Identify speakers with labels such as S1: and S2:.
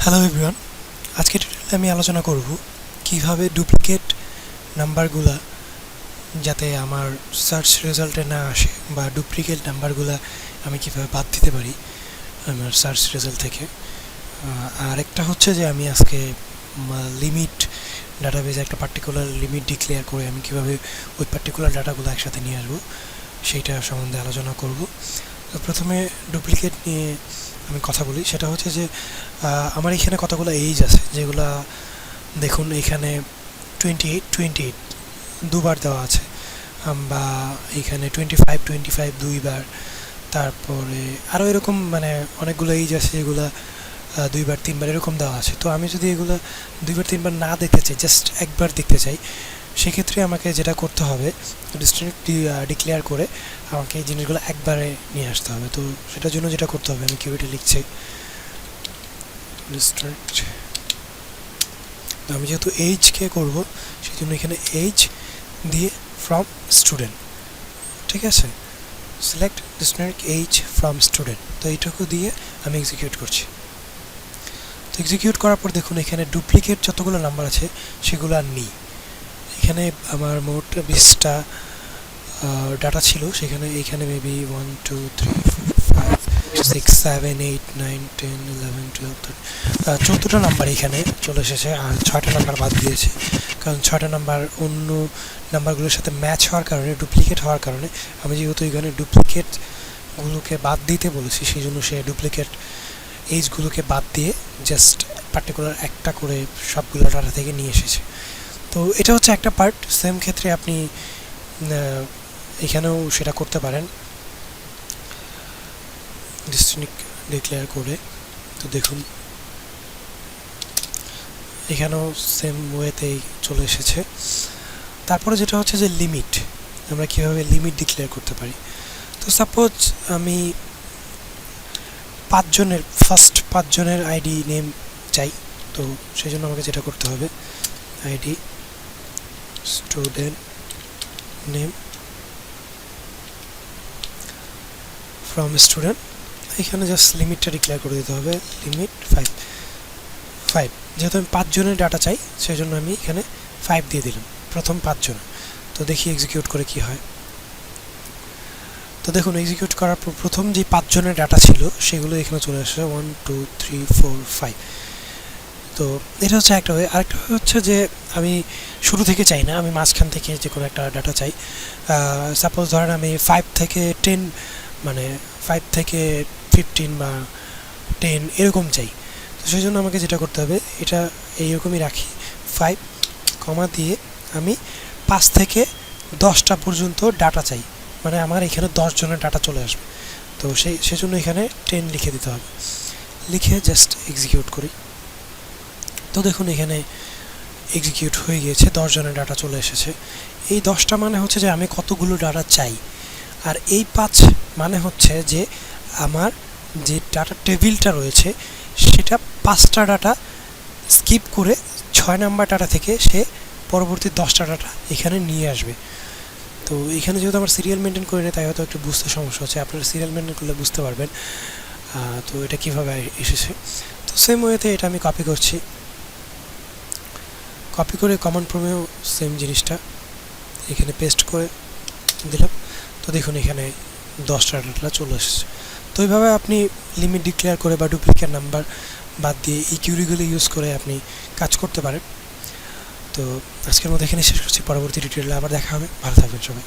S1: Hello everyone, আজকে টিউটোরিয়ালে আমি আলোচনা করব কিভাবে ডুপ্লিকেট নাম্বারগুলা যাতে আমার সার্চ রেজাল্টে না আসে বা ডুপ্লিকেট নাম্বারগুলা আমি কিভাবে বাদ দিতে পারি আমার সার্চ রেজাল্ট থেকে। আরেকটা হচ্ছে যে আমি আজকে লিমিট ডাটাবেজে একটা পার্টিকুলার লিমিট ডিক্লেয়ার করে আমি কিভাবে ওই পার্টিকুলার ডাটাগুলো একসাথে নিয়ে আসবো সেইটা সম্বন্ধে আলোচনা করব। তো প্রথমে ডুপ্লিকেট নিয়ে আমি কথা বলি, সেটা হচ্ছে যে আমার এখানে কতগুলো এইজ আছে, যেগুলা দেখুন এখানে 28 দুবার দেওয়া আছে, বা এখানে 25 দুইবার, তারপরে আরও এরকম মানে অনেকগুলো এইজ আছে যেগুলো দুইবার তিনবার এরকম দেওয়া আছে। তো আমি যদি এগুলো দুইবার তিনবার না দেখতে চাই, জাস্ট একবার দেখতে চাই, সেক্ষেত্রে আমাকে যেটা করতে হবে ডিস্ট্রিক্ট ডিক্লেয়ার করে আমাকে এই জিনিসগুলো একবারে নিয়ে আসতে হবে। তো সেটার জন্য যেটা করতে হবে, আমি কিউবিটি লিখছি ডিস্ট্রিক্ট, আমি যেহেতু এইজকে করবো সেই জন্য এখানে এইজ দিয়ে ফ্রম স্টুডেন্ট, ঠিক আছে, select district age from student. তো এইটুকু দিয়ে আমি এক্সিকিউট করছি। তো এক্সিকিউট করার পর দেখুন এখানে ডুপ্লিকেট যতগুলো নাম্বার আছে সেগুলো আর নেই। এখানে আমার মোট 20টা ডাটা ছিল, সেখানে এখানে মেবি 1 2 3 4 5 6 7 8 9 10 11 12 13 14টা নাম্বার এখানে চলে এসেছে, আর 6টা নাম্বার বাদ দিয়েছে, কারণ 6টা নাম্বার অন্য নাম্বারগুলোর সাথে ম্যাচ হওয়ার কারণে, ডুপ্লিকেট হওয়ার কারণে, আমি যেহেতু এখানে ডুপ্লিকেটগুলোকে বাদ দিতে বলেছি সেই জন্য সে ডুপ্লিকেট এইজগুলোকে বাদ দিয়ে জাস্ট পার্টিকুলার একটা করে সবগুলো ডাটা থেকে নিয়ে এসেছে। তো এটা হচ্ছে একটা পার্ট। সেম ক্ষেত্রে আপনি এখানেও সেটা করতে পারেন ডিস্ট্রিক্ট ডিক্লেয়ার করে। তো দেখুন এখানেও সেম ওয়েতেই চলে এসেছে। তারপরে যেটা হচ্ছে যে লিমিট, আমরা কীভাবে লিমিট ডিক্লেয়ার করতে পারি। তো সাপোজ আমি ফার্স্ট পাঁচজনের আইডি নেম চাই, তো সেই জন্য আমাকে যেটা করতে হবে ID student name from student, এখানে জাস্ট লিমিটটা ডিক্লেয়ার করে দিতে হবে, লিমিট 5। যেহেতু আমি 5 জনের ডাটা চাই সেই জন্য আমি এখানে 5 দিয়ে দিলাম প্রথম 5 জন। তো দেখি এক্সিকিউট করে কি হয়। তো দেখুন এক্সিকিউট করার পর প্রথম যে 5 জনের ডাটা ছিল সেগুলো এখানে চলে আসে 1 2 3 4 5। তো এটা হচ্ছে একটা ওয়ে। আরেকটা হচ্ছে যে আমি শুরু থেকে চাই না, আমি মাঝখান থেকে যে কোনো একটা ডাটা চাই। সাপোজ ধরেন আমি 5 থেকে 10 মানে 5 থেকে 15 বা 10 এরকম চাই। তো সেই জন্য আমাকে যেটা করতে হবে, এটা এইরকমই রাখি, 5 কমা দিয়ে আমি 5 থেকে 10টা পর্যন্ত ডাটা চাই, মানে আমার এখানে 10 জনের ডাটা চলে আসবে। তো সেজন্য এখানে 10 লিখে দিতে হবে, লিখে জাস্ট এক্সিকিউট করি। তো দেখুন এখানে এক্সিকিউট হয়ে গিয়েছে, 10 জনের ডাটা চলে এসেছে। এই 10টা মানে হচ্ছে যে আমি কতগুলো ডাটা চাই, আর এই 5 মানে হচ্ছে যে আমার যে ডাটা টেবিলটা রয়েছে সেটা 5টা ডাটা স্কিপ করে 6 নাম্বার ডাটা থেকে সে পরবর্তী 10টা ডাটা এখানে নিয়ে আসবে। তো এখানে যেহেতু আমার সিরিয়াল মেনটেন করে নেই তাই হয়তো একটু বুঝতে সমস্যা হচ্ছে, আপনারা সিরিয়াল মেনটেন করলে বুঝতে পারবেন। তো এটা কীভাবে এসেছে, তো সেম ওয়েতে এটা আমি কপি করছি, কপি করে কমন প্রমেও সেম জিনিসটা এখানে পেস্ট করে দিলাম। তো দেখুন এখানে 10টা ডাটা চলে এসেছে। তো এইভাবে আপনি লিমিট ডিক্লেয়ার করে বা ডুপ্লিকেট নাম্বার বাদ দিয়ে এই কিউরিগুলো ইউজ করে আপনি কাজ করতে পারেন। তো আজকের মতো এখানে শেষ করছি, পরবর্তী টিউটোরিয়ালে আবার দেখা হবে। ভালো থাকবেন সবাই।